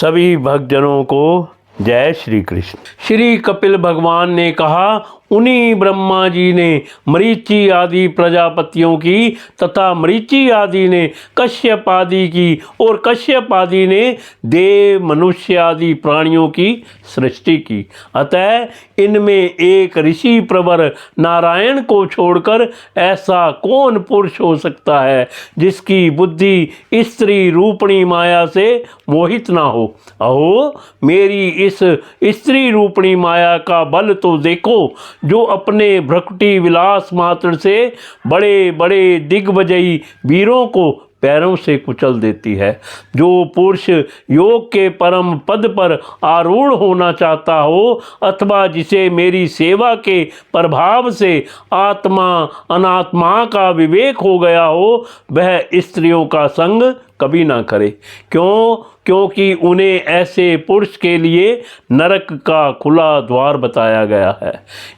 सभी भक्तजनों को जय श्री कृष्ण। श्री कपिल भगवान ने कहा, उन्हीं ब्रह्मा जी ने मरीचि आदि प्रजापतियों की तथा मरीचि आदि ने कश्यप आदि की और कश्यप आदि ने देव मनुष्य आदि प्राणियों की सृष्टि की। अतः इनमें एक ऋषि प्रवर नारायण को छोड़कर ऐसा कौन पुरुष हो सकता है जिसकी बुद्धि स्त्री रूपणी माया से मोहित ना हो। अहो, मेरी इस स्त्री रूपणी माया का बल तो देखो, जो अपने भ्रकुटी विलास मात्र से बड़े बड़े दिग्विजयी वीरों को पैरों से कुचल देती है। जो पुरुष योग के परम पद पर आरूढ़ होना चाहता हो अथवा जिसे मेरी सेवा के प्रभाव से आत्मा अनात्मा का विवेक हो गया हो, वह स्त्रियों का संग कभी ना करे। क्योंकि उन्हें ऐसे पुरुष के लिए नरक का खुला द्वार बताया गया है।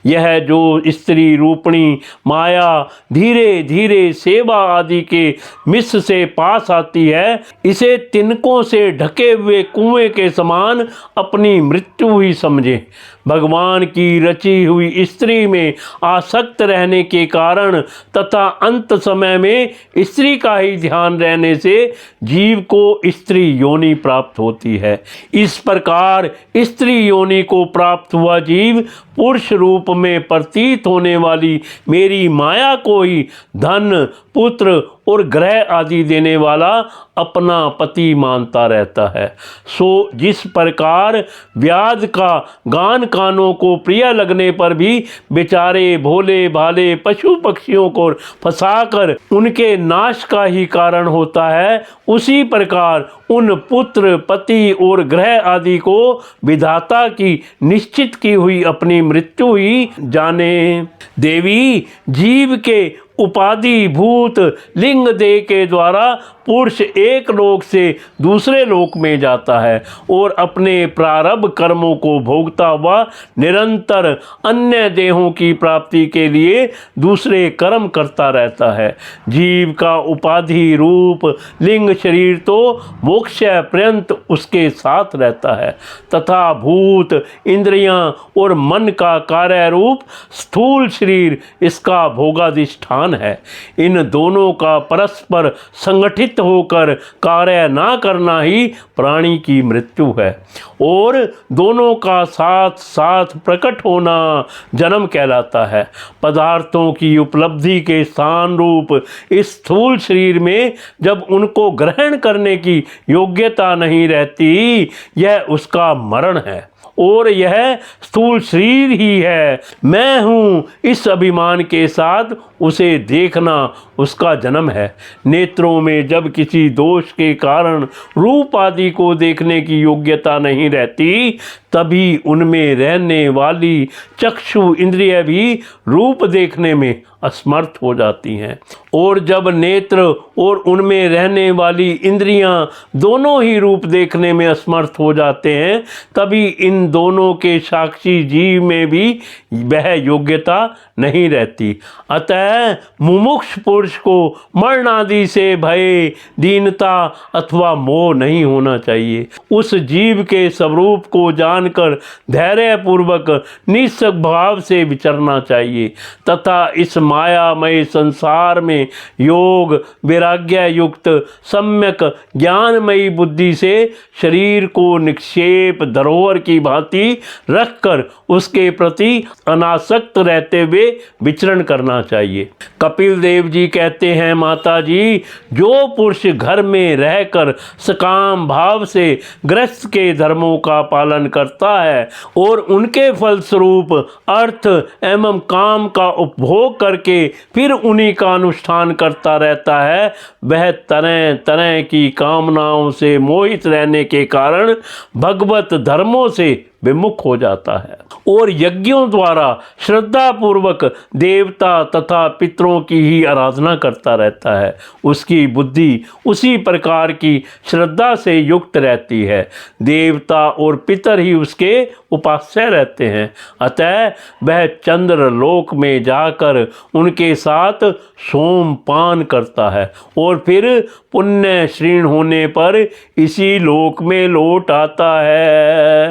यह जो स्त्री रूपणी माया धीरे धीरे सेवा आदि के मिश्र से पास आती है, इसे तिनकों से ढके हुए कुएं के समान अपनी मृत्यु ही समझे। भगवान की रची हुई स्त्री में आसक्त रहने के कारण तथा अंत समय में स्त्री का ही ध्यान रहने से जीव को स्त्री योनि प्राप्त होती है। इस प्रकार स्त्री योनि को प्राप्त हुआ जीव पुरुष रूप में प्रतीत होने वाली मेरी माया को ही धन, पुत्र और ग्रह आदि देने वाला अपना पति मानता रहता है। सो जिस प्रकार व्याध का गान कानों को प्रिय लगने पर भी बेचारे भोले भाले पशु पक्षियों को फंसाकर उनके नाश का ही कारण होता है, उसी प्रकार उन पुत्र, पति और ग्रह आदि को विधाता की निश्चित की हुई अपनी मृत्यु ही जाने। देवी, जीव के उपाधि भूत लिंग देह के द्वारा पुरुष एक लोक से दूसरे लोक में जाता है और अपने प्रारब्ध कर्मों को भोगता हुआ निरंतर अन्य देहों की प्राप्ति के लिए दूसरे कर्म करता रहता है। जीव का उपाधि रूप लिंग शरीर तो मोक्ष पर्यंत उसके साथ रहता है तथा भूत, इंद्रियां और मन का कार्य रूप स्थूल शरीर इसका भोगाधिष्ठान है। इन दोनों का परस्पर संगठित होकर कार्य ना करना ही प्राणी की मृत्यु है और दोनों का साथ साथ प्रकट होना जन्म कहलाता है। पदार्थों की उपलब्धि के स्थान रूप इस स्थूल शरीर में जब उनको ग्रहण करने की योग्यता नहीं रहती, यह उसका मरण है और यह स्थूल शरीर ही है मैं हूँ, इस अभिमान के साथ उसे देखना उसका जन्म है। नेत्रों में जब किसी दोष के कारण रूप आदि को देखने की योग्यता नहीं रहती, तभी उनमें रहने वाली चक्षु इंद्रिय भी रूप देखने में असमर्थ हो जाती हैं और जब नेत्र और उनमें रहने वाली इंद्रियां दोनों ही रूप देखने में असमर्थ हो जाते हैं, तभी इन दोनों के साक्षी जीव में भी वह योग्यता नहीं रहती। अतः मुमुक्ष पुरुष को मरण आदि से भय, दीनता अथवा मोह नहीं होना चाहिए। उस जीव के स्वरूप को जानकर धैर्य पूर्वक निस्संग भाव से विचरना चाहिए तथा इस मायामय संसार में योग वैराग्य युक्त सम्यक ज्ञानमयी बुद्धि से शरीर को निक्षेप धरोहर की भांति रखकर उसके प्रति अनासक्त रहते हुए विचरण करना चाहिए। कपिल देव जी कहते हैं, माता जी, जो पुरुष घर में रहकर सकाम भाव से गृहस्थ के धर्मों का पालन करता है और उनके फलस्वरूप अर्थ एवं काम का उपभोग करके फिर उन्हीं का अनुष्ठान करता रहता है, वह तरह तरह की कामनाओं से मोहित रहने के कारण भगवत धर्मों से विमुख हो जाता है और यज्ञों द्वारा श्रद्धा पूर्वक देवता तथा पितरों की ही आराधना करता रहता है। उसकी बुद्धि उसी प्रकार की श्रद्धा से युक्त रहती है। देवता और पितर ही उसके उपास्य रहते हैं। अतः वह चंद्र लोक में जाकर उनके साथ सोमपान करता है और फिर पुण्य क्षीण होने पर इसी लोक में लौट आता है।